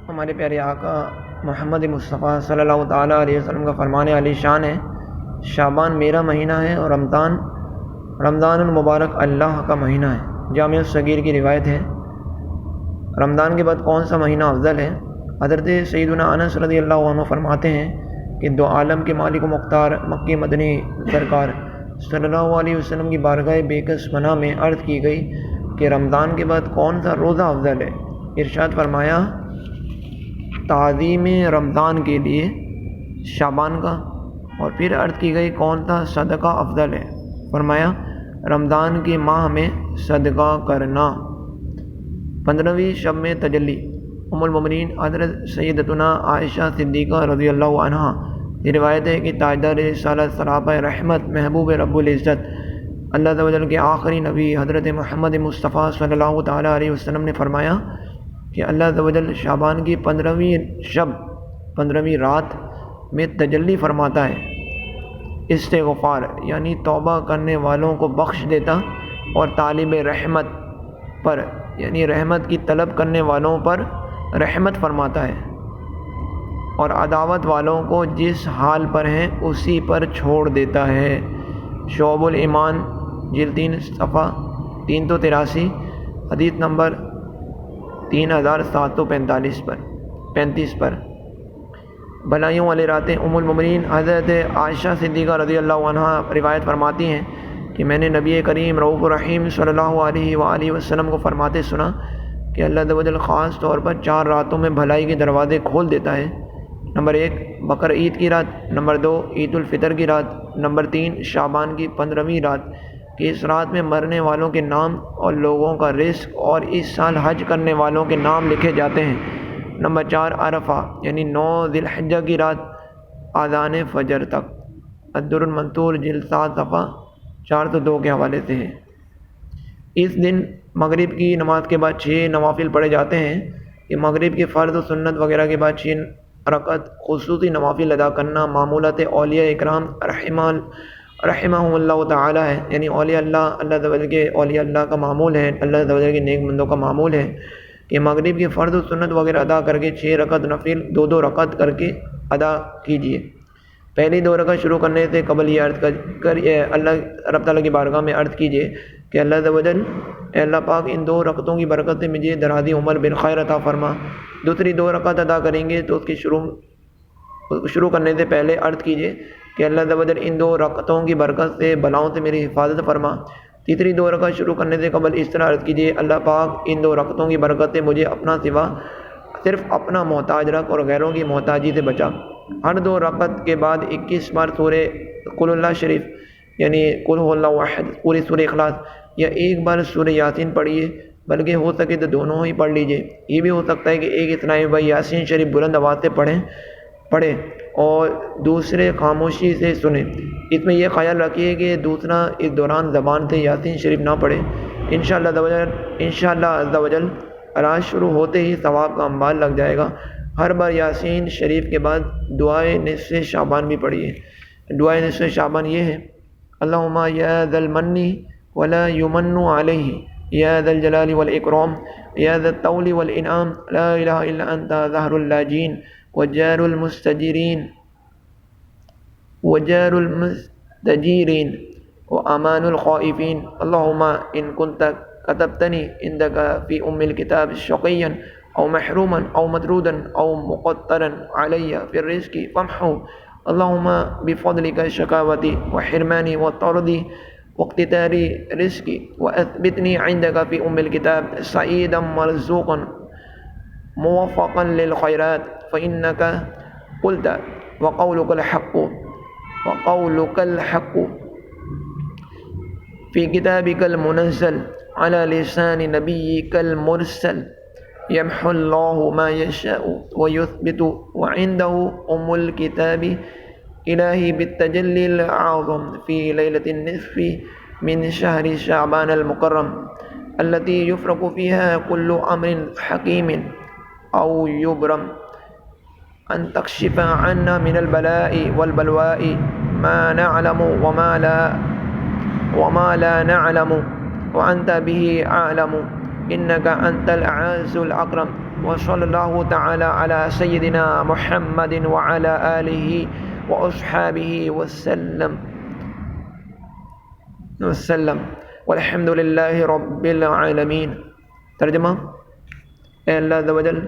ہمارے پیارے آقا محمد مصطفیٰ صلی اللہ تعالیٰ علیہ وسلم کا فرمان علی شان ہے، شعبان میرا مہینہ ہے اور رمضان المبارک اللہ کا مہینہ ہے۔ جامع الصغیر کی روایت ہے۔ رمضان کے بعد کون سا مہینہ افضل ہے؟ حضرت سیدنا انس رضی اللہ عنہ فرماتے ہیں کہ دو عالم کے مالک و مختار مکی مدنی سرکار صلی اللہ علیہ وسلم کی بارگاہ بیکس پناہ میں عرض کی گئی کہ رمضان کے بعد کون سا روزہ افضل ہے؟ ارشاد فرمایا تعظیم رمضان کے لیے شعبان کا، اور پھر عرض کی گئی کون سا صدقہ افضل ہے؟ فرمایا رمضان کے ماہ میں صدقہ کرنا۔ 15ویں شب میں تجلی۔ ام المومنین حضرت سیدتنا عائشہ صدیقہ رضی اللہ عنہ یہ روایت ہے کہ تاجدار رسالت سراپہ رحمت محبوب رب العزت اللہ تعالی وجل کے آخری نبی حضرت محمد مصطفیٰ صلی اللہ تعالیٰ علیہ وسلم نے فرمایا کہ اللہ تعالی وجل شعبان کی 15ویں شب 15ویں رات میں تجلی فرماتا ہے، استغفار یعنی توبہ کرنے والوں کو بخش دیتا، اور طالب رحمت پر یعنی رحمت کی طلب کرنے والوں پر رحمت فرماتا ہے، اور عداوت والوں کو جس حال پر ہیں اسی پر چھوڑ دیتا ہے۔ شعب الایمان جلد 3 صفحہ 383 حدیث نمبر 3735 پر۔ بھلائیوں والی راتیں۔ ام المومنین حضرت عائشہ صدیقہ رضی اللہ عنہ روایت فرماتی ہیں کہ میں نے نبی کریم رؤوف الرحیم صلی اللہ علیہ وآلہ وسلم کو فرماتے سنا کہ اللہ تعالی وجل خاص طور پر 4 راتوں میں بھلائی کے دروازے کھول دیتا ہے۔ نمبر 1 بقر عید کی رات، نمبر 2 عید الفطر کی رات، نمبر 3 شعبان کی 15ویں رات کہ اس رات میں مرنے والوں کے نام اور لوگوں کا رزق اور اس سال حج کرنے والوں کے نام لکھے جاتے ہیں۔ نمبر 4 عرفہ یعنی 9 ذی الحجہ کی رات اذان فجر تک۔ الدر المنثور جلد 7 صفحہ 402 کے حوالے سے ہے۔ اس دن مغرب کی نماز کے بعد 6 نوافل پڑھے جاتے ہیں کہ مغرب کے فرض و سنت وغیرہ کے بعد 6 رکعت خصوصی نوافل ادا کرنا معمولات اولیاء اکرام رحمہم اللہ تعالی ہے، یعنی اولیاء اللہ کے اولیاء اللہ کا معمول ہے، اللہ تعالی کے نیک بندوں کا معمول ہے کہ مغرب کے فرض و سنت وغیرہ ادا کر کے 6 رکعت نفل 2 رکعت کر کے ادا کیجیے۔ پہلی 2 رکعت شروع کرنے سے قبل یہ عرض کر اللہ رب تعالیٰ کی بارگاہ میں عرض کیجیے کہ اللہ تعالی اے اللہ پاک ان 2 رکعتوں کی برکت سے مجھے درازی عمر بالخیر عطا فرما۔ دوسری 2 رکعت ادا کریں گے تو اس کی شروع کرنے سے پہلے عرض کیجیے کہ اللہ تعالی ان 2 رکعتوں کی برکت سے بلاؤں سے میری حفاظت فرما۔ تیسری 2 رکعت شروع کرنے سے قبل اس طرح عرض کیجیے اللہ پاک ان 2 رکعتوں کی برکت سے مجھے اپنا سوا صرف اپنا محتاج رکھ اور غیروں کی محتاجی سے بچا۔ ہر 2 رکعت کے بعد 21 بار سورہ قل اللہ شریف یعنی قل هو اللہ احد پوری سورہ اخلاص یا 1 بار سورہ یاسین پڑھیے، بلکہ ہو سکے تو دونوں ہی پڑھ لیجیے۔ یہ بھی ہو سکتا ہے کہ ایک اسلامی بھائی یاسین شریف بلند آواز سے پڑھے اور دوسرے خاموشی سے سنیں۔ اس میں یہ خیال رکھیے کہ دوسرا اس دوران زبان سے یاسین شریف نہ پڑھے۔ انشاءاللہ عز و جل رات شروع ہوتے ہی ثواب کا انبار لگ جائے گا۔ ہر بار یاسین شریف کے بعد دعائے نصف شعبان بھی پڑھیے۔ دعائے نصف شعبان یہ ہے اللہم یا ذا المن ولا یمن علیہ یا ذا الجلال والاکرام یا ذا الطول والانعام لا الہ الا انت ظہر اللاجین وجار المستجیرین وامان الخائفین اللہم ان کنت كتبتني عندك في الكتاب شقيا أو محروما أو مطرودا أو مقترا علي في الرزق فامحو اللهم بفضلك شقاوتي وحرماني وطردي واقتتاري رزقي وأثبتني عندك في الكتاب سعيدا مرزوقا موفقا للخيرات فإنك قلت وقولك الحق في كتابك المنزل على لسان نبيك المرسل يمحو الله ما يشاء ويثبت وعنده الكتاب إلهي بالتجلي الأعظم في ليلة النصف من شهر شعبان المكرم التي يفرق فيها كل أمر حكيم أو يبرم أن تكشف عنا من البلاء والبلواء ما نعلم وما لا نعلم وأنت به أعلم إنك أنت الأعز الأكرم وصلی اللہ تعالی علی سیدنا محمد وعلی آلہ واصحابہ وسلم والحمد للہ رب العالمین۔ ترجمہ: اے اللہ عز و جل،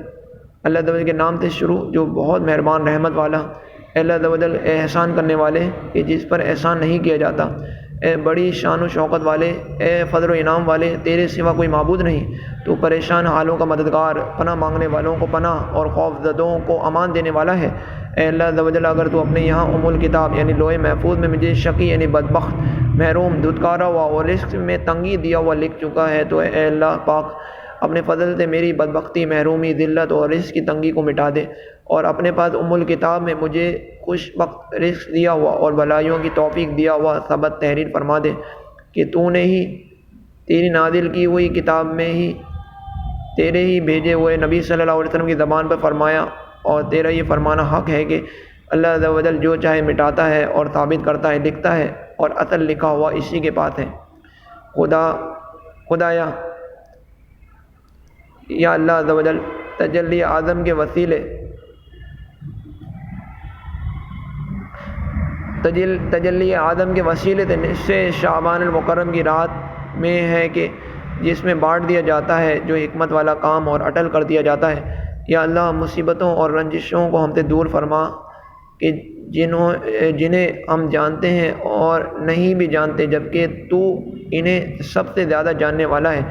اللہ عز و جل کے نام سے شروع جو بہت مہربان رحمت والا، اے اللہ عز و جل احسان کرنے والے کہ جس پر احسان نہیں کیا جاتا، اے بڑی شان و شوکت والے، اے فضل و انعام والے، تیرے سوا کوئی معبود نہیں، تو پریشان حالوں کا مددگار، پناہ مانگنے والوں کو پناہ اور خوف زدوں کو امان دینے والا ہے۔ اے اللہ عز و جل، اگر تو اپنے یہاں الکتاب یعنی لوح محفوظ میں مجھے شقی یعنی بدبخت، محروم، دھتکارا ہوا اور رزق میں تنگی دیا ہوا لکھ چکا ہے، تو اے اللہ پاک اپنے فضل سے میری بدبختی، محرومی، ذلت اور رزق کی تنگی کو مٹا دے، اور اپنے پاس الکتاب میں مجھے خوش بخت رزق دیا ہوا اور بھلائیوں کی توفیق دیا ہوا ثبت تحریر فرما دے کہ تو نے ہی تیری نازل کی ہوئی کتاب میں ہی تیرے ہی بھیجے ہوئے نبی صلی اللہ علیہ وسلم کی زبان پر فرمایا، اور تیرا یہ فرمانا حق ہے کہ اللہ عز و جل جو چاہے مٹاتا ہے اور ثابت کرتا ہے، لکھتا ہے، اور اصل لکھا ہوا اسی کے پاس ہے۔ خدایا یا اللہ عز و جل، تجلی اعظم کے وسیلے تجلی اعظم کے وسیلے سے نصف شعبان المکرم کی رات میں ہے کہ جس میں بانٹ دیا جاتا ہے جو حکمت والا کام اور اٹل کر دیا جاتا ہے۔ یا اللہ مصیبتوں اور رنجشوں کو ہم سے دور فرما کہ جنہیں ہم جانتے ہیں اور نہیں بھی جانتے، جبکہ تو انہیں سب سے زیادہ جاننے والا ہے۔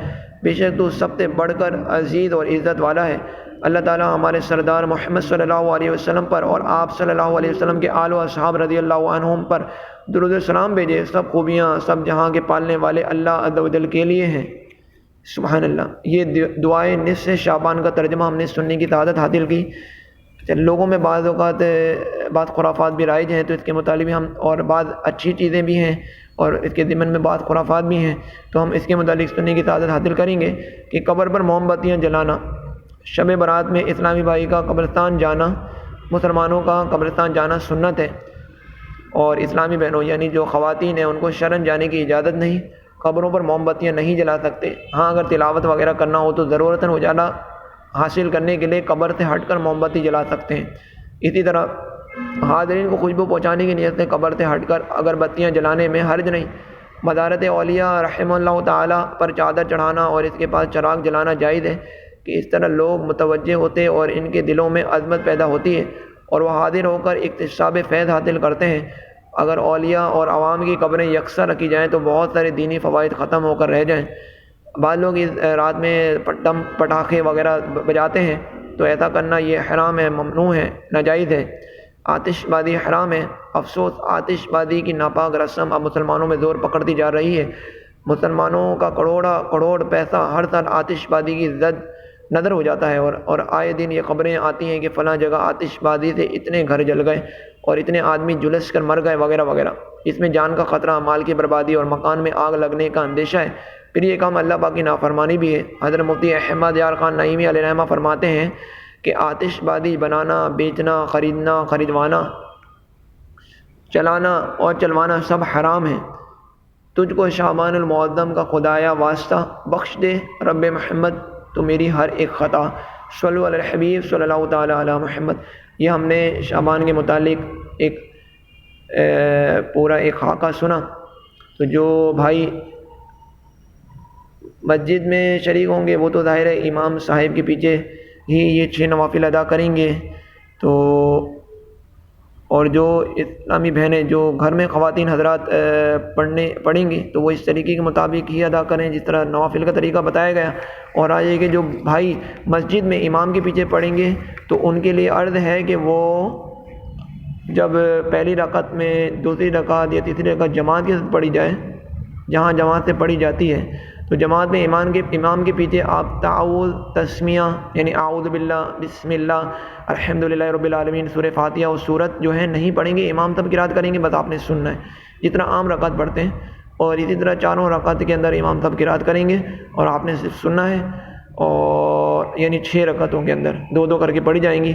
بے شک تو سب سے بڑھ کر عزیز اور عزت والا ہے۔ اللہ تعالیٰ ہمارے سردار محمد صلی اللہ علیہ وسلم پر اور آپ صلی اللہ علیہ وسلم کے آل و اصحاب رضی اللہ عنہم پر درود و سلام بھیجے۔ سب خوبیاں سب جہاں کے پالنے والے اللہ عز و جل کے لیے ہیں۔ سبحان اللہ۔ یہ دعائیں نصف شعبان کا ترجمہ ہم نے سننے کی سعادت حاصل کی۔ لوگوں میں بعض اوقات بعض خرافات بھی رائج ہیں، تو اس کے متعلق بھی ہم، اور بعض اچھی چیزیں بھی ہیں اور اس کے ضمن میں بعض خرافات بھی ہیں، تو ہم اس کے متعلق سننے کی سعادت حاصل کریں گے کہ قبر پر موم بتیاں جلانا، شب برات میں اسلامی بھائی کا قبرستان جانا، مسلمانوں کا قبرستان جانا سنت ہے، اور اسلامی بہنوں یعنی جو خواتین ہیں ان کو شرن جانے کی اجازت نہیں، قبروں پر موم بتیاں نہیں جلا سکتے۔ ہاں اگر تلاوت وغیرہ کرنا ہو تو ضرورتاً اجالا حاصل کرنے کے لیے قبر سے ہٹ کر موم بتی جلا سکتے ہیں۔ اسی طرح حاضرین کو خوشبو پہنچانے کی نیت سے قبر سے ہٹ کر اگر بتیاں جلانے میں حرج نہیں۔ مزارت اولیاء رحمہ اللہ تعالیٰ پر چادر چڑھانا اور اس کے پاس چراغ جلانا جائز ہے کہ اس طرح لوگ متوجہ ہوتے اور ان کے دلوں میں عظمت پیدا ہوتی ہے اور وہ حاضر ہو کر اکتساب فیض حاصل کرتے ہیں۔ اگر اولیاء اور عوام کی قبریں یکساں رکھی جائیں تو بہت سارے دینی فوائد ختم ہو کر رہ جائیں۔ بعض لوگ اس رات میں پٹاخے وغیرہ بجاتے ہیں، تو ایسا کرنا یہ حرام ہے، ممنوع ہے، ناجائز ہے۔ آتش بازی حرام ہے۔ افسوس آتش بازی کی ناپاک رسم اب مسلمانوں میں زور پکڑتی جا رہی ہے۔ مسلمانوں کا کروڑ پیسہ ہر سال آتش بازی کی زد نظر ہو جاتا ہے، اور آئے دن یہ خبریں آتی ہیں کہ فلاں جگہ آتش بازی سے اتنے گھر جل گئے اور اتنے آدمی جلس کر مر گئے وغیرہ وغیرہ۔ اس میں جان کا خطرہ، مال کی بربادی اور مکان میں آگ لگنے کا اندیشہ ہے۔ پھر یہ کام اللہ پاک کی نافرمانی بھی ہے۔ حضرت مفتی احمد یار خان نعیمی علیہ رحمہ فرماتے ہیں کہ آتش بازی بنانا، بیچنا، خریدنا، خریدوانا، چلانا اور چلوانا سب حرام ہے۔ تجھ کو شعبان المعظم کا خدایا واسطہ بخش دے رب محمد تو میری ہر ایک خطا۔ صلو علی الحبیب صلی اللہ تعالی علی محمد۔ یہ ہم نے شعبان کے متعلق ایک پورا ایک خاکہ سنا۔ تو جو بھائی مسجد میں شریک ہوں گے وہ تو ظاہر ہے امام صاحب کے پیچھے ہی یہ 6 نوافل ادا کریں گے، تو اور جو اسلامی بہنیں جو گھر میں خواتین حضرات پڑھیں گی تو وہ اس طریقے کے مطابق ہی ادا کریں جس طرح نوافل کا طریقہ بتایا گیا۔ اور آج کہ جو بھائی مسجد میں امام کے پیچھے پڑھیں گے تو ان کے لیے عرض ہے کہ وہ جب پہلی رکعت میں دوسری رکعت یا تیسری رکعت جماعت کے ساتھ پڑھی جائے، جہاں جماعت سے پڑھی جاتی ہے، تو جماعت میں امام کے پیچھے آپ تعوذ، تسمیہ یعنی اعوذ باللہ، بسم اللہ، الحمدللہ رب العالمین، سورہ فاتحہ اور سورت جو ہے نہیں پڑھیں گے، امام تب قرات کریں گے، بس آپ نے سننا ہے جتنا عام رکعت پڑھتے ہیں، اور اسی طرح چاروں رکعت کے اندر امام تب قرات کریں گے اور آپ نے صرف سننا ہے، اور یعنی 6 رکعتوں کے اندر 2 کر کے پڑھی جائیں گی۔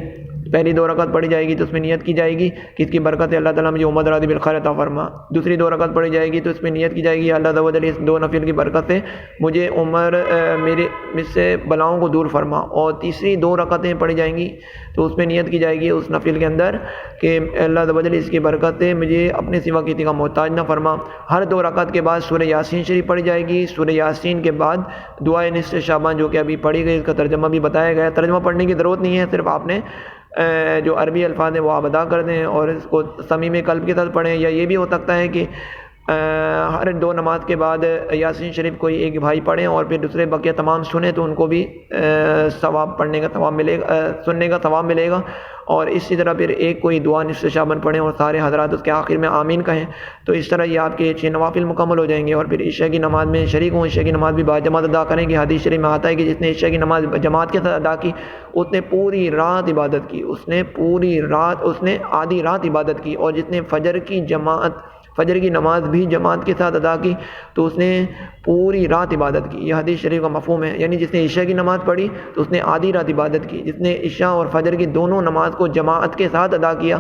پہلی 2 رکعت پڑھی جائے گی تو اس میں نیت کی جائے گی کہ اس کی برکت ہے اللہ تعالیٰ مجھے عمر دراز بالخیر عطا فرما. دوسری 2 رکعت پڑھی جائے گی تو اس میں نیت کی جائے گی اللہ تعالیٰ اس 2 نفل کی برکت سے مجھے عمر مجھ سے بلاؤں کو دور فرما. اور تیسری 2 رکعتیں پڑھی جائیں گی تو اس میں نیت کی جائے گی اس نفل کے اندر کہ اللہ تعالیٰ اس کی برکت سے مجھے اپنے سوا کسی کا محتاج نہ فرما. ہر 2 رکعت کے بعد سورہ یاسین شریف پڑھی جائے گی. سورہ یاسین کے بعد دعائے نصف شعبان جو کہ ابھی پڑھی گئی، اس کا ترجمہ بھی بتایا گیا. ترجمہ پڑھنے کی ضرورت نہیں ہے، صرف آپ نے جو عربی الفاظ ہیں وہ آپ ادا کر دیں اور اس کو صمیم قلب کے ساتھ پڑھیں. یا یہ بھی ہو سکتا ہے کہ ہر 2 نماز کے بعد یاسین شریف کوئی ایک بھائی پڑھیں اور پھر دوسرے بقیہ تمام سنیں تو ان کو بھی ثواب پڑھنے کا ثواب ملے گا، سننے کا ثواب ملے گا. اور اسی طرح پھر ایک کوئی دعا نصف شعبان پڑھیں اور سارے حضرات اس کے آخر میں آمین کہیں. تو اس طرح یہ آپ کے 6 نوافل مکمل ہو جائیں گے. اور پھر عشاء کی نماز میں شریک ہوں، عشاء کی نماز بھی باجماعت ادا کریں گے. حدیث شریف میں آتا ہے کہ جس نے عشاء کی نماز جماعت کے ساتھ ادا کی اس نے پوری رات عبادت کی، اس نے آدھی رات عبادت کی. اور جس نے فجر کی نماز بھی جماعت کے ساتھ ادا کی تو اس نے پوری رات عبادت کی. یہ حدیث شریف کا مفہوم ہے. یعنی جس نے عشاء کی نماز پڑھی تو اس نے آدھی رات عبادت کی. جس نے عشاء اور فجر کی دونوں نماز کو جماعت کے ساتھ ادا کیا،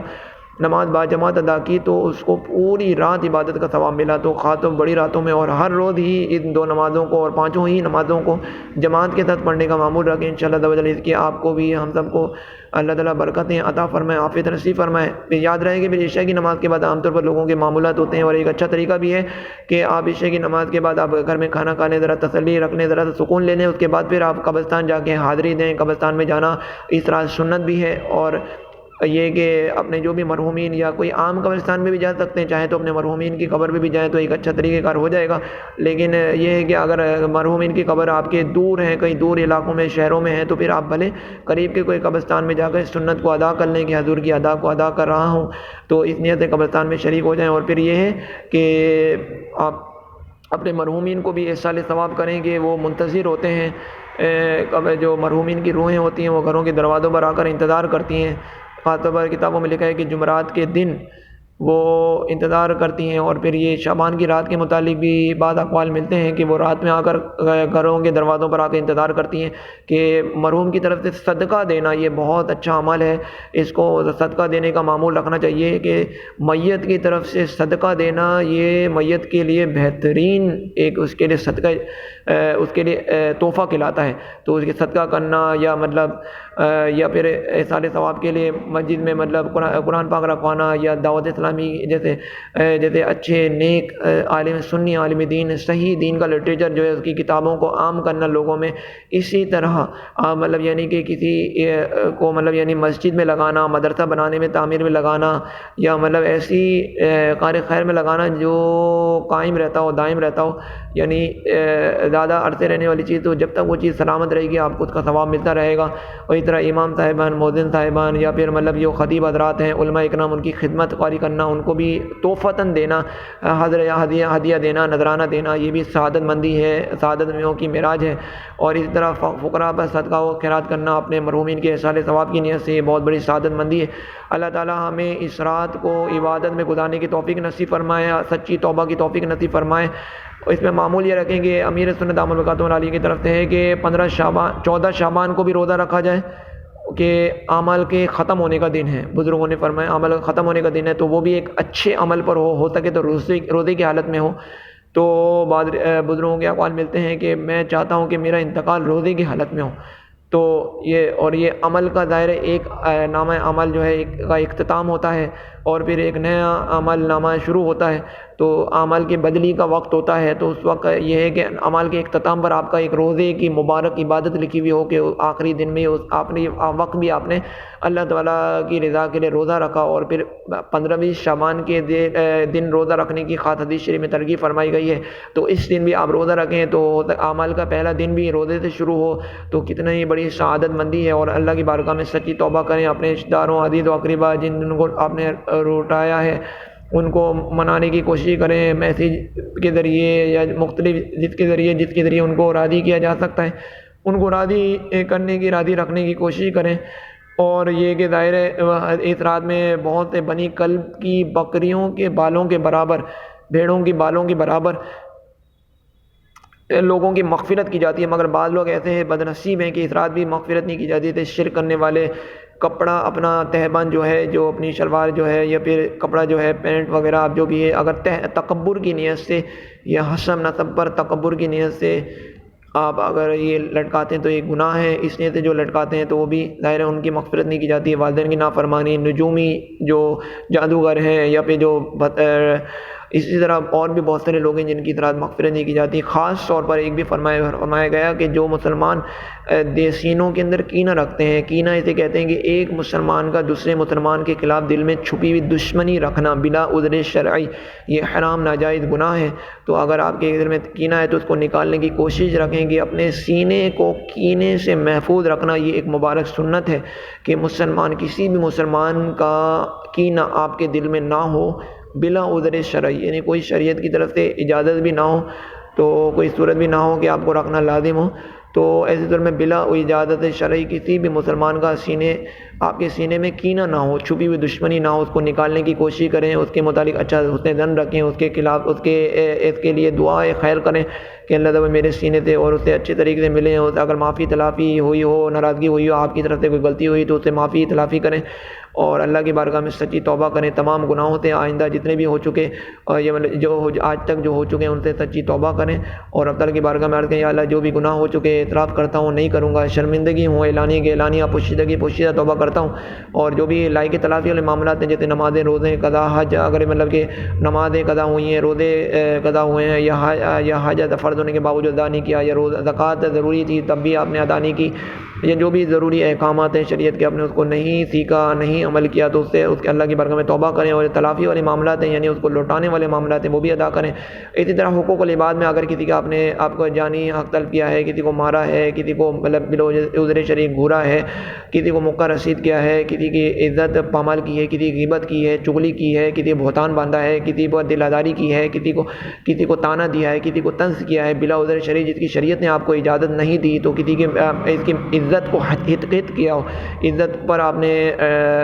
نماز با جماعت ادا کی، تو اس کو پوری رات عبادت کا ثواب ملا. تو خاص بڑی راتوں میں اور ہر روز ہی ان 2 نمازوں کو اور 5 ہی نمازوں کو جماعت کے ساتھ پڑھنے کا معمول رکھیں. انشاءاللہ تعالیٰ اس کی آپ کو بھی ہم سب کو اللہ تعالیٰ برکتیں عطا فرمائے، عافیت نصیب فرمائے. پھر یاد رہے کہ پھر عشاء کی نماز کے بعد عام طور پر لوگوں کے معمولات ہوتے ہیں اور ایک اچھا طریقہ بھی ہے کہ آپ عشاء کی نماز کے بعد آپ گھر میں کھانا کھا لیں، ذرا تسلی رکھ لیں، ذرا سکون لے لیں. اس کے بعد پھر آپ قبرستان جا کے حاضری دیں. قبرستان میں جانا اس طرح سنت بھی ہے. اور یہ کہ اپنے جو بھی مرحومین یا کوئی عام قبرستان میں بھی جا سکتے ہیں، چاہیں تو اپنے مرحومین کی قبر میں بھی جائیں تو ایک اچھا طریقہ کار ہو جائے گا. لیکن یہ ہے کہ اگر مرحومین کی قبر آپ کے دور ہیں، کئی دور علاقوں میں شہروں میں ہیں، تو پھر آپ بھلے قریب کے کوئی قبرستان میں جا کر سنت کو ادا کر لیں کہ حضور کی ادا کو ادا کر رہا ہوں، تو اس نیت سے قبرستان میں شریک ہو جائیں. اور پھر یہ ہے کہ آپ اپنے مرحومین کو بھی احسان ثواب کریں کہ وہ منتظر ہوتے ہیں. جو مرحومین کی روحیں ہوتی ہیں وہ گھروں کے دروازوں پر آ کر انتظار کرتی ہیں. خاص طور پر کتابوں میں لکھا ہے کہ جمعرات کے دن وہ انتظار کرتی ہیں. اور پھر یہ شعبان کی رات کے متعلق بھی بعض اقوال ملتے ہیں کہ وہ رات میں آ کر گھروں کے دروازوں پر آ کے انتظار کرتی ہیں کہ مرحوم کی طرف سے صدقہ دینا یہ بہت اچھا عمل ہے. اس کو صدقہ دینے کا معمول رکھنا چاہیے کہ میت کی طرف سے صدقہ دینا یہ میت کے لیے بہترین ایک اس کے لیے صدقہ اس کے لیے تحفہ کھلاتا ہے. تو اس کے صدقہ کرنا یا مطلب یا پھر احسان ثواب کے لیے مسجد میں مطلب قرآن پاک رکھوانا یا دعوت اسلامی جیسے اچھے نیک عالم سنی عالم دین صحیح دین کا لٹریچر جو ہے اس کی کتابوں کو عام کرنا لوگوں میں. اسی طرح مطلب یعنی کہ کسی کو مطلب یعنی مسجد میں لگانا، مدرسہ بنانے میں تعمیر میں لگانا یا مطلب ایسی کار خیر میں لگانا جو قائم رہتا ہو دائم رہتا ہو، یعنی زیادہ عرصے رہنے والی چیز. تو جب تک وہ چیز سلامت رہے گی آپ کو اس کا ثواب ملتا رہے گا. اور اس طرح امام صاحبان، مؤذن صاحبان یا پھر مطلب جو خطیب حضرات ہیں علماء اکرام ان کی خدمت قاری کرنا، ان کو بھی تحفتاً دینا، ہدیہ دینا، نذرانہ دینا، یہ بھی سعادت مندی ہے، سعادت مندیوں کی معراج ہے. اور اسی طرح فقراء پر صدقہ و خیرات کرنا اپنے مرحومین کے احسان ثواب کی نیت سے یہ بہت بڑی سعادت مندی ہے. اللہ تعالیٰ ہمیں اس رات کو عبادت میں گزارنے کی توفیق نصیب فرمائے، سچی توبہ کی توفیق نصیب فرمائے. اس میں معمول یہ رکھیں گے امیر سنت دامت برکاتہ علیہ کی طرف سے ہے کہ 14 شعبان کو بھی روزہ رکھا جائے کہ اعمال کے ختم ہونے کا دن ہے. بزرگوں نے فرمایا عمل ختم ہونے کا دن ہے تو وہ بھی ایک اچھے عمل پر ہو سکے تو روزے کی حالت میں ہو. تو بعض بزرگوں کے اقوال ملتے ہیں کہ میں چاہتا ہوں کہ میرا انتقال روزے کی حالت میں ہو. تو یہ عمل کا ظاہر ایک نامہ عمل جو ہے ایک کا اختتام ہوتا ہے اور پھر ایک نیا عمل نامہ شروع ہوتا ہے. تو عمل کے بدلی کا وقت ہوتا ہے. تو اس وقت یہ ہے کہ عمل کے اختتام پر آپ کا ایک روزے کی مبارک عبادت لکھی ہوئی ہو کہ آخری دن میں آپ نے وقت بھی آپ نے اللہ تعالیٰ کی رضا کے لیے روزہ رکھا. اور پھر 15 شعبان کے دن روزہ رکھنے کی خاص حدیث شریف میں ترغیب فرمائی گئی ہے. تو اس دن بھی آپ روزہ رکھیں تو اعمال کا پہلا دن بھی روزے سے شروع ہو تو کتنا ہی بڑی سعادت مندی ہے. اور اللہ کی بارگاہ میں سچی توبہ کریں. اپنے رشتہ داروں عزیز و اقربا جن کو آپ نے روٹایا ہے ان کو منانے کی کوشش کریں، میسیج کے ذریعے یا مختلف جس کے ذریعے ان کو راضی کیا جا سکتا ہے ان کو راضی کرنے کی راضی رکھنے کی کوشش کریں. اور یہ کہ ظاہر ہے اس رات میں بہت سے بنی کلب کی بکریوں کے بالوں کے برابر، بھیڑوں کی بالوں کے برابر لوگوں کی مغفرت کی جاتی ہے. مگر بعض لوگ ایسے ہیں بد نصیب ہیں کہ اس رات بھی مغفرت نہیں کی جاتی. تو شرک کرنے والے کپڑا اپنا تہبند جو ہے، جو اپنی شلوار جو ہے یا پھر کپڑا جو ہے پینٹ وغیرہ آپ جو بھی ہے، اگر تکبر کی نیت سے یا حسب نسب پر تکبر کی نیت سے آپ اگر یہ لٹکاتے ہیں تو یہ گناہ ہے۔ اس نیت سے جو لٹکاتے ہیں تو وہ بھی ظاہر ہے ان کی مغفرت نہیں کی جاتی ہے، والدین کی نافرمانی، نجومی جو جادوگر ہیں یا پھر جو اسی طرح اور بھی بہت سارے لوگ ہیں جن کی طرح مغفرت نہیں کی جاتی۔ خاص طور پر ایک بھی فرمایا گیا کہ جو مسلمان سینوں کے اندر کینہ رکھتے ہیں، کینہ اسے کہتے ہیں کہ ایک مسلمان کا دوسرے مسلمان کے خلاف دل میں چھپی ہوئی دشمنی رکھنا بلا عذر شرعی، یہ حرام ناجائز گناہ ہے۔ تو اگر آپ کے دل میں کینہ ہے تو اس کو نکالنے کی کوشش رکھیں کہ اپنے سینے کو کینے سے محفوظ رکھنا یہ ایک مبارک سنت ہے کہ مسلمان کسی بھی مسلمان کا کینہ آپ کے دل میں نہ ہو بلا عذر شرعی، یعنی کوئی شریعت کی طرف سے اجازت بھی نہ ہو، تو کوئی صورت بھی نہ ہو کہ آپ کو رکھنا لازم ہو، تو ایسے طور میں بلا اجازت شرعی کسی بھی مسلمان کا آپ کے سینے میں کینہ نہ ہو، چھپی ہوئی دشمنی نہ ہو، اس کو نکالنے کی کوشش کریں، اس کے متعلق اچھا حسن ظن رکھیں، اس کے خلاف اس کے لیے دعائے خیر کریں کہ اللہ تعالیٰ میرے سینے سے اور اسے اچھے طریقے سے ملیں، اگر معافی تلافی ہوئی ہو، ناراضگی ہوئی ہو، آپ کی طرف سے کوئی غلطی ہوئی تو اسے معافی تلافی کریں اور اللہ کی بارگاہ میں سچی توبہ کریں، تمام گناہوں سے آئندہ جتنے بھی ہو چکے اور یہ جو آج تک جو ہو چکے ہیں ان سے سچی توبہ کریں اور اللہ تعالیٰ کی بارگاہ میں عرض کریں یا اللہ جو بھی گناہ ہو چکے اعتراف کرتا ہوں نہیں کروں گا، شرمندگی ہوں اعلانیہ کے اعلانیہ، پوشیدہ توبہ کرتا ہوں، اور جو بھی لائق تلافی والے معاملات ہیں جیسے نمازیں، روزے، قضا، حج، اگر مطلب کہ نمازیں قضا ہوئی ہیں، روزے قضا ہوئے ہیں یا حج فرض ہونے کے باوجود ادا نہیں کیا، یا زکوٰۃ ضروری تھی تب بھی آپ نے ادا نہیں کی، یا جو بھی ضروری احکامات ہیں شریعت کے آپ نے اس کو نہیں سیکھا، نہیں عمل کیا، تو اس کے اللہ کی بارگاہ میں توبہ کریں، اور تلافی والے معاملات ہیں یعنی اس کو لوٹانے والے معاملات ہیں وہ بھی ادا کریں۔ اسی طرح حقوق العباد میں اگر کسی کا آپ کو جانی حق تلف کیا ہے، کسی کو مارا ہے، کسی کو مطلب عذر شرعی گھورا ہے، کسی کو مکہ رسید کیا ہے، کسی کی عزت پامال کی ہے، کسی کی غیبت کی ہے، چغلی کی ہے، کسی بہتان باندھا ہے، کسی پر دل آزاری کی ہے، کسی کو تانا دیا ہے، کسی کو طنز کیا ہے بلا عذر شرعی جس کی شریعت نے آپ کو اجازت نہیں دی، تو کسی کی اس کی عزت کو ہت کیا ہو، عزت پر آپ نے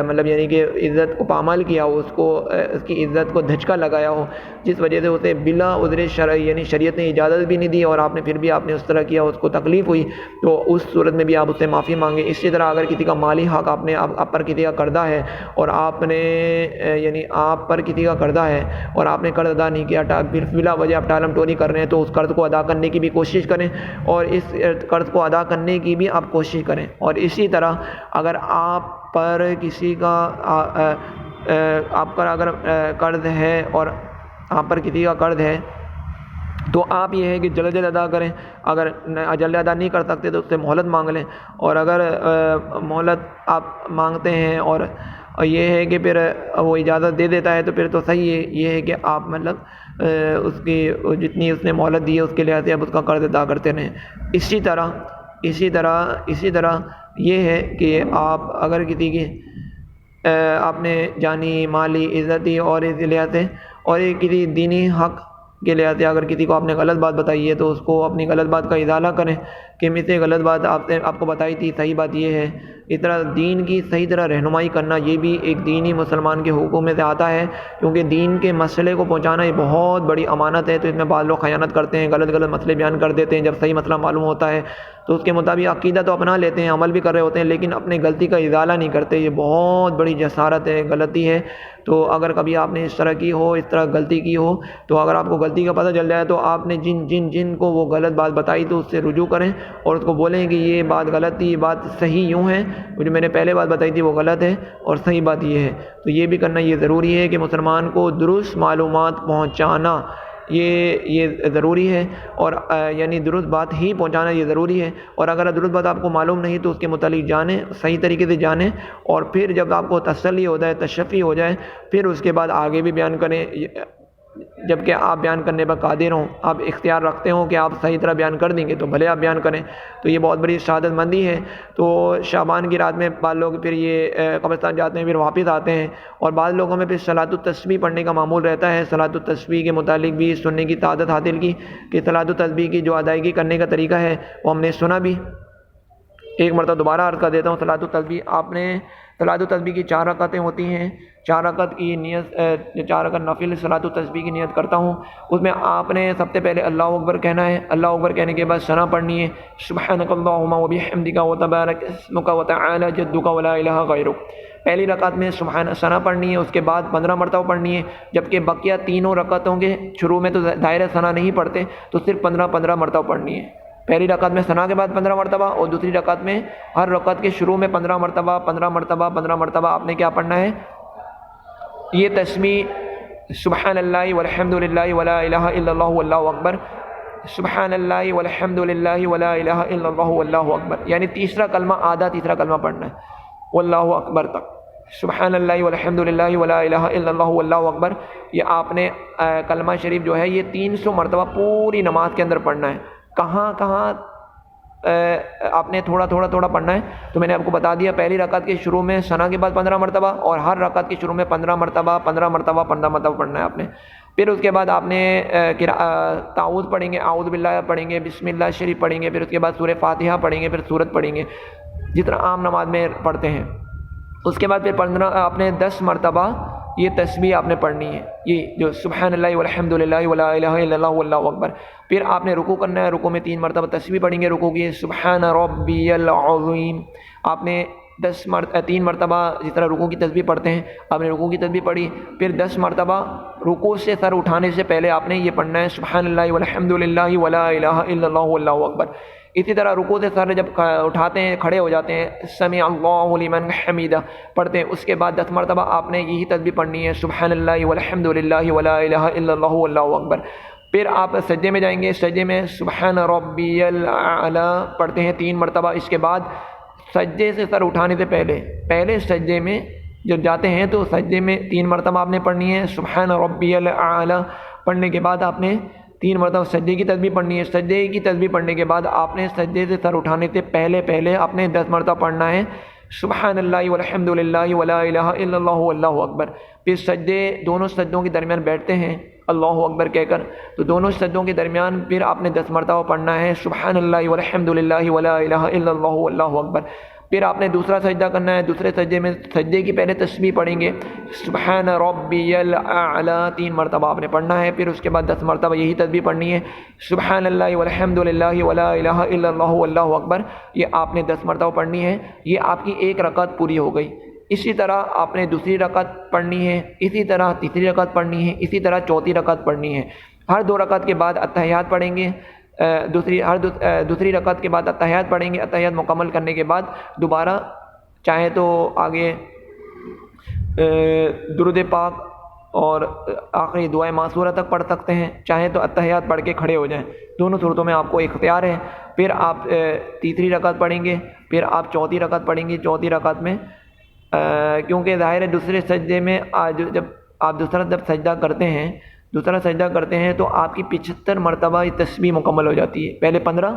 مطلب یعنی کہ عزت کو پامال کیا ہو، اس کی عزت کو دھچکا لگایا ہو جس وجہ سے اسے بلا عذر شرعی یعنی شریعت نے اجازت بھی نہیں دی اور آپ نے پھر بھی آپ نے اس طرح کیا، اس کو تکلیف ہوئی، تو اس صورت میں بھی آپ اس سے معافی مانگیں۔ اسی طرح اگر کسی کا مالی حق آپ پر کسی کا قرضہ ہے اور آپ نے یعنی آپ پر کسی کا قرضہ ہے اور آپ نے قرض ادا نہیں کیا، پھر بلا وجہ آپ ٹالم ٹولی کر رہے ہیں، تو اس قرض کو ادا کرنے کی بھی کوشش کریں اور اس قرض کو ادا کرنے کی بھی آپ کوشش کریں۔ اور اسی طرح اگر آپ پر کسی کا آپ پر اگر قرض ہے اور آپ پر کسی کا قرض ہے تو آپ یہ ہے کہ جلد ادا کریں، اگر جلد ادا نہیں کر سکتے تو اس سے مہلت مانگ لیں، اور اگر مہلت آپ مانگتے ہیں اور یہ ہے کہ پھر وہ اجازت دے دیتا ہے تو پھر تو صحیح ہے، یہ ہے کہ آپ مطلب اس کی جتنی اس نے مہلت دی ہے اس کے لحاظ سے اب اس کا قرض ادا کرتے رہیں۔ اسی طرح یہ ہے کہ آپ اگر کسی کی آپ نے جانی مالی عزتی اور اس لحاظ سے اور کسی دینی حق کے لحاظ سے اگر کسی کو آپ نے غلط بات بتائی ہے تو اس کو اپنی غلط بات کا ازالہ کریں کہ مجھ سے غلط بات آپ کو بتائی تھی، صحیح بات یہ ہے۔ اس طرح دین کی صحیح طرح رہنمائی کرنا یہ بھی ایک دینی مسلمان کے حقوق میں سے آتا ہے، کیونکہ دین کے مسئلے کو پہنچانا یہ بہت بڑی امانت ہے، تو اس میں بعض لوگ خیانت کرتے ہیں، غلط مسئلے بیان کر دیتے ہیں، جب صحیح مسئلہ معلوم ہوتا ہے تو اس کے مطابق عقیدہ تو اپنا لیتے ہیں، عمل بھی کر رہے ہوتے ہیں، لیکن اپنے غلطی کا ازالہ نہیں کرتے، یہ بہت بڑی جسارت ہے، غلطی ہے۔ تو اگر کبھی آپ نے اس طرح کی ہو، اس طرح غلطی کی ہو، تو اگر آپ کو غلطی کا پتہ چل جائے تو آپ نے جن کو وہ غلط بات بتائی تو اس سے رجوع کریں اور اس کو بولیں کہ یہ بات غلط تھی، یہ بات صحیح یوں ہے، جو میں نے پہلے بات بتائی تھی وہ غلط ہے اور صحیح بات یہ ہے۔ تو یہ بھی کرنا یہ ضروری ہے کہ مسلمان کو درست معلومات پہنچانا یہ ضروری ہے، اور یعنی درست بات ہی پہنچانا یہ ضروری ہے، اور اگر درست بات آپ کو معلوم نہیں تو اس کے متعلق جانیں، صحیح طریقے سے جانیں، اور پھر جب آپ کو تسلی ہو جائے، تشفی ہو جائے، پھر اس کے بعد آگے بھی بیان کریں، جبکہ آپ بیان کرنے پر قادر ہوں، آپ اختیار رکھتے ہوں کہ آپ صحیح طرح بیان کر دیں گے تو بھلے آپ بیان کریں، تو یہ بہت بڑی شہادت مندی ہے۔ تو شعبان کی رات میں بعض لوگ پھر یہ قبرستان جاتے ہیں، پھر واپس آتے ہیں، اور بعض لوگوں میں پھر صلاۃ التسبیح پڑھنے کا معمول رہتا ہے۔ صلاۃ التسبیح کے متعلق بھی سننے کی سعادت حاصل کی کہ صلاۃ التسبیح کی جو ادائیگی کرنے کا طریقہ ہے وہ ہم نے سنا بھی، ایک مرتبہ دوبارہ عرض کر دیتا ہوں، صلاۃ التسبیح آپ نے صلاۃ التسبیح کی 4 رکعتیں ہوتی ہیں، 4 رکعت کی نیت 4 رکعت نفل صلاۃ التسبیح کی نیت کرتا ہوں، اس میں آپ نے سب سے پہلے اللہ اکبر کہنا ہے، اللہ اکبر کہنے کے بعد ثنا پڑھنی ہے، سبحانک اللہم وبحمدک وتبارک اسمک وتعالی جدک ولا الہ غیرک۔ پہلی رکعت میں سبحان ثنا پڑھنی ہے، اس کے بعد 15 مرتبہ پڑھنی ہے، جبکہ بقیہ تینوں رکعتوں کے شروع میں تو دائرہ ثنا نہیں پڑھتے، تو صرف 15 مرتبہ پڑھنی ہے۔ پہلی رکعت میں ثنا کے بعد 15 مرتبہ، اور دوسری رکعت میں ہر رکعت کے شروع میں 15 مرتبہ 15 مرتبہ 15 مرتبہ آپ نے کیا پڑھنا ہے، یہ تسبیح سبحان اللہ والحمد للہ ولا الہ الا اللہ واللہ اکبر، سبحان اللہ والحمد للہ ولا الہ الا اللہ واللہ اکبر، یعنی تیسرا کلمہ آدھا تیسرا کلمہ پڑھنا ہے واللہ اکبر تک، سبحان اللہ والحمد للہ ولا الہ الا اللہ واللہ اکبر۔ یہ آپ نے کلمہ شریف جو ہے یہ 300 مرتبہ پوری نماز کے اندر پڑھنا ہے۔ کہاں کہاں آپ نے تھوڑا پڑھنا ہے، تو میں نے آپ کو بتا دیا، پہلی رکعت کے شروع میں ثنا کے بعد 15 مرتبہ، اور ہر رکعت کے شروع میں 15 مرتبہ پڑھنا ہے آپ نے۔ پھر اس کے بعد آپ نے تعوذ پڑھیں گے، اعوذ باللہ پڑھیں گے، بسم اللہ شریف پڑھیں گے، پھر اس کے بعد سورہ فاتحہ پڑھیں گے، پھر سورت پڑھیں گے جتنا عام نماز میں پڑھتے ہیں۔ اس کے بعد پھر 15 آپ نے 10 مرتبہ یہ تسبیح آپ نے پڑھنی ہے، یہ جو سبحان اللہ والحمد للہ ولا الہ الا اللہ واللہ اکبر۔ پھر آپ نے رکوع کرنا ہے، رکوع میں 3 مرتبہ تسبیح پڑھیں گے، رکوع کی سبحان ربی العظیم، آپ نے 3 مرتبہ جس طرح رکوع کی تسبیح پڑھتے ہیں آپ نے رکوع کی تسبیح پڑھی، پھر 10 مرتبہ رکوع سے سر اٹھانے سے پہلے آپ نے یہ پڑھنا ہے سبحان اللہ والحمد للہ ولا الہ الا اللہ واللہ اکبر۔ اسی طرح رکوع سے سر جب اٹھاتے ہیں کھڑے ہو جاتے ہیں سمع اللہ لمن حمیدہ پڑھتے ہیں، اس کے بعد 10 مرتبہ آپ نے یہی تسبیح پڑھنی ہے سبحان اللہ والحمد للہ ولا الہ الا اللہ واللہ اکبر۔ پھر آپ سجدے میں جائیں گے، سجدے میں سبحان ربی الاعلی پڑھتے ہیں 3 مرتبہ۔ اس کے بعد سجدے سے سر اٹھانے سے پہلے سجدے میں جب جاتے ہیں تو سجدے میں 3 مرتبہ آپ نے پڑھنی ہے سبحان ربی الاعلی، پڑھنے کے بعد آپ نے 3 مرتبہ سجدے کی تسبیح پڑھنی ہے، سجدے کی تسبیح پڑھنے کے بعد آپ نے سجدے سے سر اٹھانے سے پہلے آپ نے 10 مرتبہ پڑھنا ہے سبحان اللہ والحمد للہ ولا الہ الا اللہ واللہ اکبر۔ پھر دونوں سجدوں کے درمیان بیٹھتے ہیں اللہ اکبر کہہ کر، تو دونوں سجدوں کے درمیان پھر آپ نے 10 مرتبہ پڑھنا ہے سبحان اللہ والحمد للہ ولا الہ الا اللہ واللہ اکبر۔ پھر آپ نے دوسرا سجدہ کرنا ہے، دوسرے سجدے میں سجدے کی پہلے تسبیح پڑھیں گے سبحان ربی الاعلی 3 مرتبہ آپ نے پڑھنا ہے، پھر اس کے بعد 10 مرتبہ یہی تسبیح پڑھنی ہے سبحان اللہ والحمد للہ ولا الہ الا اللہ واللہ اکبر، یہ آپ نے 10 مرتبہ پڑھنی ہے۔ یہ آپ کی ایک رکعت پوری ہو گئی۔ اسی طرح آپ نے دوسری رکعت پڑھنی ہے، اسی طرح تیسری رکعت پڑھنی ہے، اسی طرح چوتھی رکعت پڑھنی ہے۔ ہر 2 رکعت کے بعد اتحیات پڑھیں گے، دوسری رکعت کے بعد اتحیات پڑھیں گے، اتحیات مکمل کرنے کے بعد دوبارہ چاہے تو آگے درود پاک اور آخری دعائے معصورہ تک پڑھ سکتے ہیں، چاہے تو اتحیات پڑھ کے کھڑے ہو جائیں، دونوں صورتوں میں آپ کو اختیار ہے۔ پھر آپ تیسری رکعت پڑھیں گے، پھر آپ چوتھی رکعت پڑھیں گے۔ چوتھی رکعت میں کیونکہ ظاہر ہے دوسرے سجدے میں جب آپ دوسرا سجدہ کرتے ہیں تو آپ کی 75 مرتبہ یہ تسبیح مکمل ہو جاتی ہے۔ پہلے 15،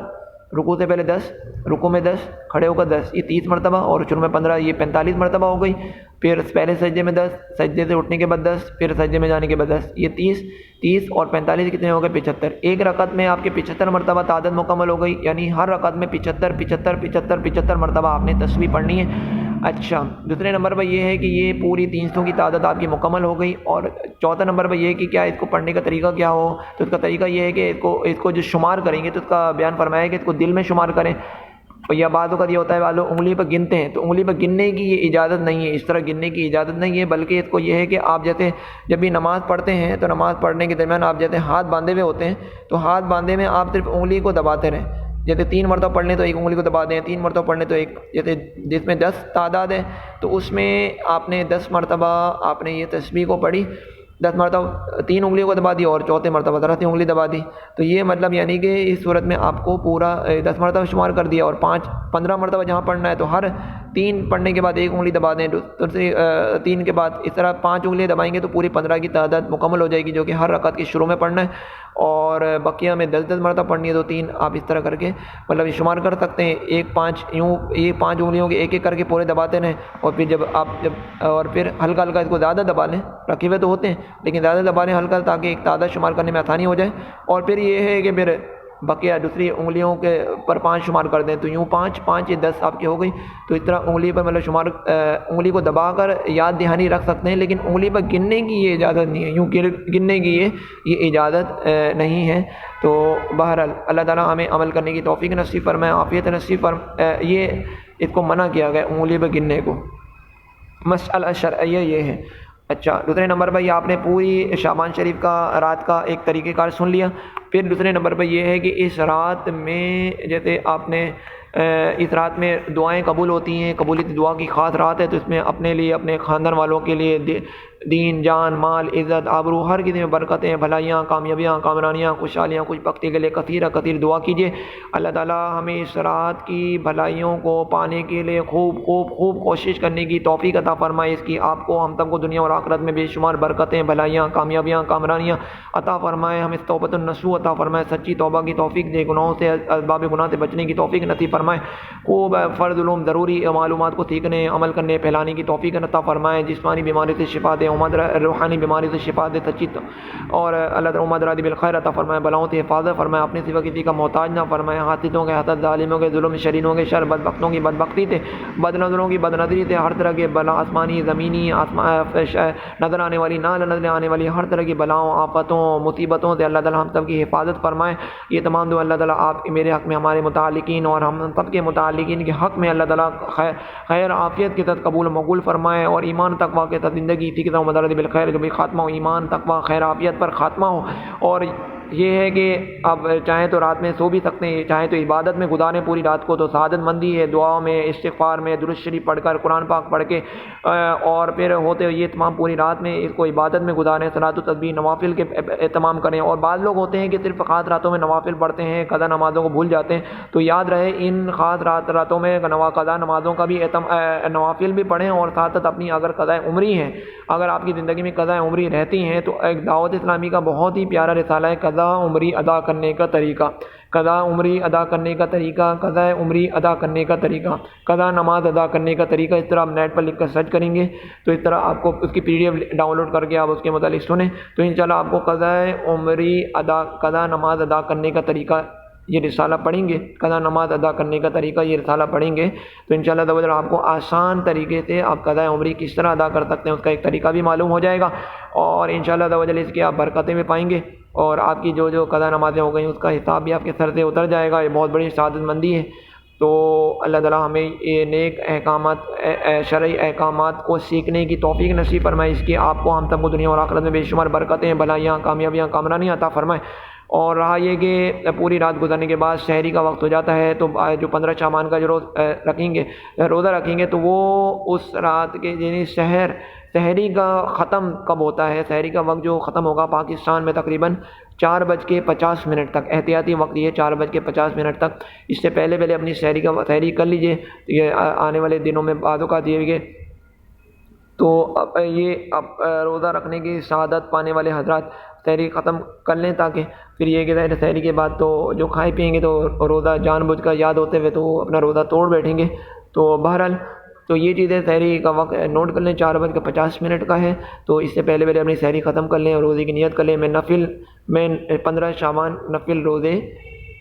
رکوع سے پہلے 10، رکوع میں 10، کھڑے ہو کر 10، یہ 30 مرتبہ، اور شروع میں 15، یہ 45 مرتبہ ہو گئی۔ پھر پہلے سجدے میں 10، سجدے سے اٹھنے کے بعد 10، پھر سجدے میں جانے کے بعد 10، یہ 30 اور 45 کتنے ہو گئے 75۔ ایک رکعت میں آپ کے 75 مرتبہ تعداد مکمل ہو گئی، یعنی ہر رکعت میں 75 مرتبہ آپ نے تسبیح پڑھنی ہے۔ اچھا، دوسرے نمبر پر یہ ہے کہ یہ پوری 300 کی تعداد آپ کی مکمل ہو گئی۔ اور چوتھا نمبر پر یہ ہے کہ کیا اس کو پڑھنے کا طریقہ کیا ہو، تو اس کا طریقہ یہ ہے کہ اس کو جو شمار کریں گے تو اس کا بیان فرمایا کہ اس کو دل میں شمار کریں، یا بعضوں کا یہ ہوتا ہے والوں انگلی پر گنتے ہیں، تو انگلی پر گننے کی یہ اجازت نہیں ہے، اس طرح گننے کی اجازت نہیں ہے، بلکہ اس کو یہ ہے کہ آپ جیسے جب بھی نماز پڑھتے ہیں تو نماز پڑھنے کے درمیان آپ جیسے ہاتھ باندھے ہوئے ہوتے ہیں، تو ہاتھ باندھے میں آپ صرف انگلی کو دباتے رہیں، جیسے 3 مرتبہ پڑھنے تو ایک انگلی کو دبا دیں، 3 مرتبہ پڑھنے تو ایک، جیسے جس میں 10 تعداد ہے تو اس میں آپ نے 10 مرتبہ آپ نے یہ تسبیح کو پڑھی، 10 مرتبہ 3 انگلیوں کو دبا دی اور چوتھے مرتبہ ذرا سی انگلی دبا دی، تو یہ مطلب یعنی کہ اس صورت میں آپ کو پورا 10 مرتبہ شمار کر دیا، اور 15 مرتبہ جہاں پڑھنا ہے تو ہر 3 پڑھنے کے بعد ایک انگلی دبا دیں، دوسری 3 کے بعد اس طرح 5 انگلیاں دبائیں گے تو پوری 15 کی تعداد مکمل ہو جائے گی، جو کہ ہر رکعت کے شروع میں پڑھنا ہے، اور بقیہ میں 10 مرتبہ پڑھنی ہے، تو 3 آپ اس طرح کر کے مطلب شمار کر سکتے ہیں، 1-5 یوں، یہ 5 انگلیوں کے ایک کر کے پورے دباتے رہیں، اور پھر اور پھر ہلکا ہلکا اس کو زیادہ دبا لیں، رکھے ہوئے تو ہوتے ہیں لیکن زیادہ دبا لیں ہلکا، تاکہ ایک تعداد شمار کرنے میں آسانی ہو جائے۔ اور پھر یہ ہے کہ پھر بقیہ دوسری انگلیوں کے پر 5 شمار کر دیں تو یوں 5 5 یہ 10 آپ کی ہو گئی. تو اس طرح انگلی پر مطلب شمار انگلی کو دبا کر یاد دہانی رکھ سکتے ہیں، لیکن انگلی پر گننے کی یہ اجازت نہیں ہے، یوں گننے کی یہ اجازت نہیں ہے. تو بہرحال اللہ تعالیٰ ہمیں عمل کرنے کی توفیق نصیب فرمائے، عافیت نصیب فرمائے. یہ اس کو منع کیا گیا انگلی پہ گننے کو. مسئلہ شرعیہ یہ ہے. اچھا، دوسرے نمبر پر یہ آپ نے پوری شعبان شریف کا رات کا ایک طریقہ کار سن لیا. پھر دوسرے نمبر پر یہ ہے کہ اس رات میں جیسے آپ نے اس رات میں دعائیں قبول ہوتی ہیں، قبولیت دعا کی خاص رات ہے، تو اس میں اپنے لیے، اپنے خاندان والوں کے لیے دین، جان، مال، عزت، آبرو، ہر کسی میں برکتیں، بھلائیاں، کامیابیاں، کامرانیاں، خوشحالیاں کچھ وقت کے لیے کثیر دعا کیجیے. اللہ تعالیٰ ہمیں اس رات کی بھلائیوں کو پانے کے لیے خوب کوشش کرنے کی توفیق عطا فرمائے. اس کی آپ کو، ہم سب کو دنیا اور آخرت میں بے شمار برکتیں، بھلائیاں، کامیابیاں، کامرانیاں عطا فرمائے. ہمیں توبۃ النصوح عطا فرمائے، سچی توبہ کی توفیق دے، گناہوں سے، اسباب گناہ سے بچنے کی توفیق نصیب فرمائے. خوب فرض علوم، ضروری معلومات کو سیکھنے، عمل کرنے، پھیلانے کی توفیق عطا فرمائے. جسمانی بیماری سے شفا دے، روحانی بیماری سے شفا دے سچی، اور اللہ تعالیٰ امت رادی بالخیر عطا فرمائے. بلاؤں سے حفاظت فرمائے، اپنے سوا کسی کا محتاج نہ فرمائے. حاسدوں کے حسد، ظالموں کے ظلم، شرینوں کے شر، بدبختوں کی بدبختی سے، بد نظروں کی بد نظری سے، ہر طرح کے بلا، آسمانی، زمینی، نظر آنے والی، نہ نظر آنے والی ہر طرح کی بلاؤں، آفتوں، مصیبتوں سے اللہ تعالیٰ ہم سب کی حفاظت فرمائے. یہ تمام دعا اللہ تعالیٰ آپ میرے حق میں، ہمارے متعلقین اور ہم سب کے متعلقین کے حق میں اللہ تعالیٰ خیر عافیت کے ساتھ قبول مقبول فرمائے، اور ایمان تقویٰ کے ساتھ زندگی اسی کے ساتھ مدارت بالخیر کبھی خاتمہ ہو، ایمان تقویٰ خیر عافیت پر خاتمہ ہو. اور یہ ہے کہ اب چاہیں تو رات میں سو بھی سکتے ہیں، چاہیں تو عبادت میں گزاریں پوری رات کو، تو سعادت مندی ہے. دعاؤں میں، استغفار میں، درود شریف پڑھ کر، قرآن پاک پڑھ کے، اور پھر ہوتے ہوئے یہ تمام پوری رات میں اس کو عبادت میں گزاریں. صلاۃ و تسبیح، نوافل کے اہتمام کریں. اور بعض لوگ ہوتے ہیں کہ صرف خاص راتوں میں نوافل پڑھتے ہیں، قضا نمازوں کو بھول جاتے ہیں. تو یاد رہے ان خاص راتوں میں قضا نمازوں کا بھی نوافل بھی پڑھیں، اور ساتھ ساتھ اپنی اگر قضاء عمری ہے، اگر آپ کی زندگی میں قضاء عمری رہتی ہیں، تو ایک دعوت اسلامی کا بہت ہی پیارا رسالہ ہے، قضاء عمری ادا کرنے کا طریقہ. قضاء عمری ادا کرنے کا طریقہ، قضاء عمری ادا کرنے کا طریقہ، قضاء نماز ادا کرنے کا طریقہ. اس طرح آپ نیٹ پر لکھ کر سرچ کریں گے تو اس طرح آپ کو اس کی PDF ڈاؤن لوڈ کر کے آپ اس کے متعلق سنیں، تو انشاءاللہ آپ کو قضاء نماز ادا کرنے کا طریقہ یہ رسالہ پڑھیں گے، قضاء نماز ادا کرنے کا طریقہ یہ رسالہ پڑھیں گے تو انشاءاللہ تعالی آپ کو آسان طریقے سے آپ قضاء عمری کس طرح ادا کر سکتے ہیں اس کا ایک طریقہ بھی معلوم ہو جائے گا، اور انشاءاللہ تعالی اس کی آپ برکتیں بھی پائیں گے، اور آپ کی جو قضاء نمازیں ہو گئیں اس کا حساب بھی آپ کے سر سے اتر جائے گا. یہ بہت بڑی سعادت مندی ہے. تو اللہ تعالیٰ ہمیں یہ نیک احکامات، شرعی احکامات کو سیکھنے کی توفیق نصیب فرمائے. اس کی آپ کو، ہم سب کو دنیا اور آخرت میں بے شمار برکتیں، بھلائیاں، کامیابیاں، کامرانیاں عطا فرمائے. اور رہا یہ کہ پوری رات گزرنے کے بعد شہری کا وقت ہو جاتا ہے، تو جو 15 شعبان کا جو روزہ رکھیں گے تو وہ اس رات کے یعنی سحری کا ختم کب ہوتا ہے، سحری کا وقت جو ختم ہوگا پاکستان میں تقریباً 4:50 تک، احتیاطی وقت یہ 4:50 تک. اس سے پہلے اپنی سحری کر لیجئے. یہ آنے والے دنوں میں بعد اوقات دیے گئے تو اب روزہ رکھنے کی سعادت پانے والے حضرات سحری ختم کر لیں، تاکہ پھر یہ کہ سحری کے بعد تو جو کھائیں پیئیں گے تو روزہ جان بوجھ کر یاد ہوتے ہوئے تو اپنا روزہ توڑ بیٹھیں گے. تو بہرحال تو یہ چیزیں سحری کا وقت نوٹ کر لیں، 4:50 کا ہے، تو اس سے پہلے اپنی سحری ختم کر لیں اور روزے کی نیت کر لیں. میں 15 شعبان نفل روزے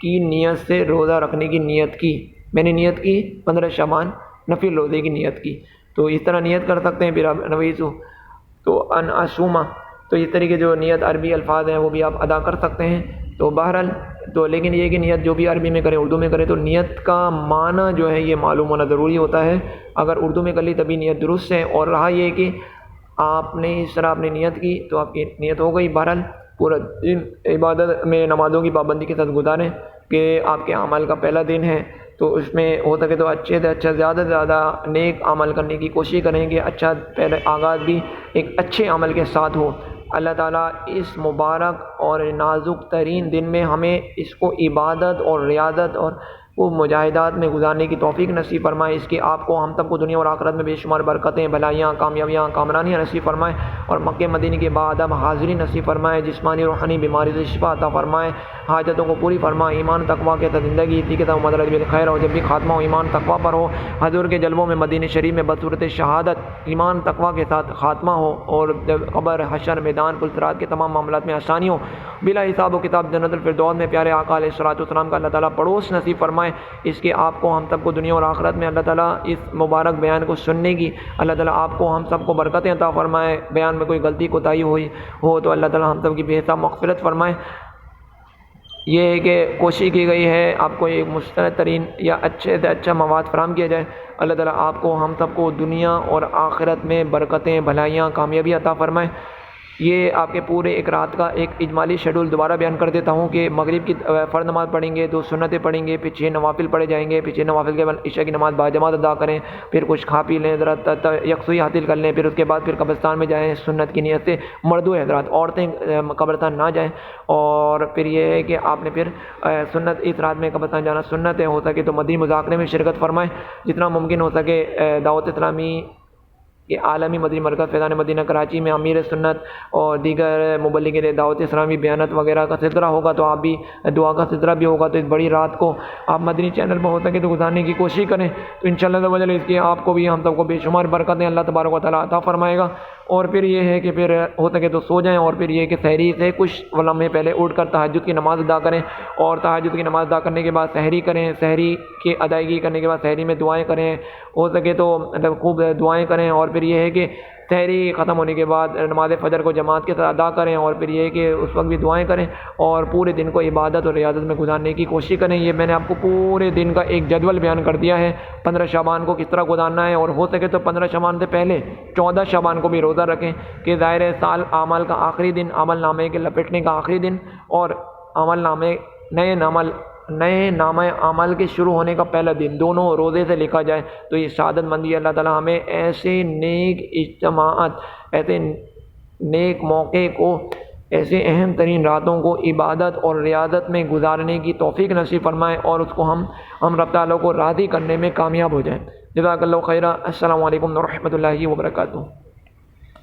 کی نیت سے روزہ رکھنے کی نیت کی، میں نے نیت کی 15 شعبان نفل روزے کی نیت کی. تو اس طرح نیت کر سکتے ہیں. پھر آپ نویسو تو ان اسوما، تو اس طریقے جو نیت عربی الفاظ ہیں وہ بھی آپ ادا کر سکتے ہیں. تو بہرحال تو لیکن یہ کہ نیت جو بھی عربی میں کریں، اردو میں کریں، تو نیت کا معنی جو ہے یہ معلوم ہونا ضروری ہوتا ہے. اگر اردو میں کر لی تبھی نیت درست ہے. اور رہا یہ کہ آپ نے اس طرح اپنی نیت کی تو آپ کی نیت ہو گئی. بہرحال پورا دن عبادت میں، نمازوں کی پابندی کے ساتھ گزاریں کہ آپ کے عمل کا پہلا دن ہے، تو اس میں ہو سکے تو اچھے سے اچھا، زیادہ سے زیادہ نیک عمل کرنے کی کوشش کریں گے. اچھا پہلے آغاز بھی ایک اچھے عمل کے ساتھ ہو. اللہ تعالیٰ اس مبارک اور نازک ترین دن میں ہمیں اس کو عبادت اور ریاضت اور وہ مجاہدات میں گزارنے کی توفیق نصیب فرمائے۔ اس کی آپ کو ہم سب کو دنیا اور آخرت میں بے شمار برکتیں، بھلائیاں، کامیابیاں، کامرانیاں نصیب فرمائے، اور مکہ مدینے کے بعد اب حاضری نصیب فرمائے، جسمانی روحانی بیماری سے شفا عطا فرمائے، حاجتوں کو پوری فرمائے، ایمان تقویٰ کے ساتھ زندگی اسی کے ساتھ مدرج بالخیر ہو، جب بھی خاتمہ ہو ایمان تقویٰ پر ہو، حضور کے جلووں میں مدینہ شریف میں بصورت شہادت ایمان تقویٰ کے ساتھ خاتمہ ہو، اور جب قبر، حشر، میدان، پلسرات کے تمام معاملات میں آسانی ہو، بلا حساب و کتاب جنت الفردوس میں پیارے آقا علیہ الصلوۃ والسلام کا اللہ تعالیٰ پڑوس نصیب فرمائے۔ اس کے آپ کو ہم سب کو دنیا اور آخرت میں اللہ تعالیٰ اس مبارک بیان کو سننے کی اللہ تعالیٰ آپ کو ہم سب کو برکتیں عطا فرمائے۔ بیان میں کوئی غلطی کوتاہی ہوئی ہو تو اللہ تعالیٰ ہم سب کی بے حساب مغفرت فرمائے۔ یہ ہے کہ کوشش کی گئی ہے آپ کو ایک مستند ترین یا اچھے سے اچھا مواد فراہم کیا جائے۔ اللہ تعالیٰ آپ کو ہم سب کو دنیا اور آخرت میں برکتیں، بھلائیاں، کامیابی عطا فرمائے۔ یہ آپ کے پورے ایک رات کا ایک اجمالی شیڈول دوبارہ بیان کر دیتا ہوں کہ مغرب کی فرض نماز پڑھیں گے، 2 سنتیں پڑھیں گے، پھر 6 نوافل پڑھے جائیں گے، پھر 6 نوافل کے بعد عشاء کی نماز باجماعت ادا کریں، پھر کچھ کھا پی لیں، ذرا یکسوئی حاصل کر لیں، پھر اس کے بعد پھر قبرستان میں جائیں سنت کی نیت سے، مرد و حضرات، عورتیں قبرستان نہ جائیں، اور پھر یہ ہے کہ آپ نے پھر سنت اس رات میں قبرستان جانا سنت ہے، ہو سکے تو مدنی مذاکرے میں شرکت فرمائیں، جتنا ممکن ہو سکے دعوت اسلامی کہ عالمی مدنی مرکز فیضان مدینہ کراچی میں امیر سنت اور دیگر مبلغ دعوت اسلامی بیانات وغیرہ کا سلسلہ ہوگا، تو آپ بھی دعا کا سلسلہ بھی ہوگا، تو اس بڑی رات کو آپ مدنی چینل پر ہو سکے تو گزارنے کی کوشش کریں، تو انشاءاللہ اس کی آپ کو بھی ہم سب کو بے شمار برکتیں اللہ تبارک و تعالیٰ عطا فرمائے گا۔ اور پھر یہ ہے کہ پھر ہو سکے تو سو جائیں، اور پھر یہ کہ سحری سے کچھ لمحے پہلے اٹھ کر تہجد کی نماز ادا کریں، اور تہجد کی نماز ادا کرنے کے بعد سحری کریں، سحری کی ادائیگی کرنے کے بعد سحری میں دعائیں کریں، ہو سکے تو خوب دعائیں کریں، اور پھر یہ ہے کہ سحری ختم ہونے کے بعد نماز فجر کو جماعت کے ساتھ ادا کریں، اور پھر یہ کہ اس وقت بھی دعائیں کریں، اور پورے دن کو عبادت اور ریاضت میں گزارنے کی کوشش کریں۔ یہ میں نے آپ کو پورے دن کا ایک جدول بیان کر دیا ہے، 15 شعبان کو کس طرح گزارنا ہے، اور ہو سکے تو 15 شعبان سے پہلے 14 شعبان کو بھی روزہ رکھیں کہ ظاہر سال اعمال کا آخری دن، عمل نامے کے لپٹنے کا آخری دن، اور عمل نامے نئے نامہ عمل کے شروع ہونے کا پہلا دن، دونوں روزے سے لکھا جائے، تو یہ سعادت مندی اللہ تعالیٰ ہمیں ایسے نیک اجتماعات، ایسے نیک موقع کو، ایسے اہم ترین راتوں کو عبادت اور ریاضت میں گزارنے کی توفیق نصیب فرمائے، اور اس کو ہم رب تعالیٰ کو راضی کرنے میں کامیاب ہو جائیں۔ جزاک اللہ خیرہ۔ السلام علیکم ورحمۃ اللہ وبرکاتہ۔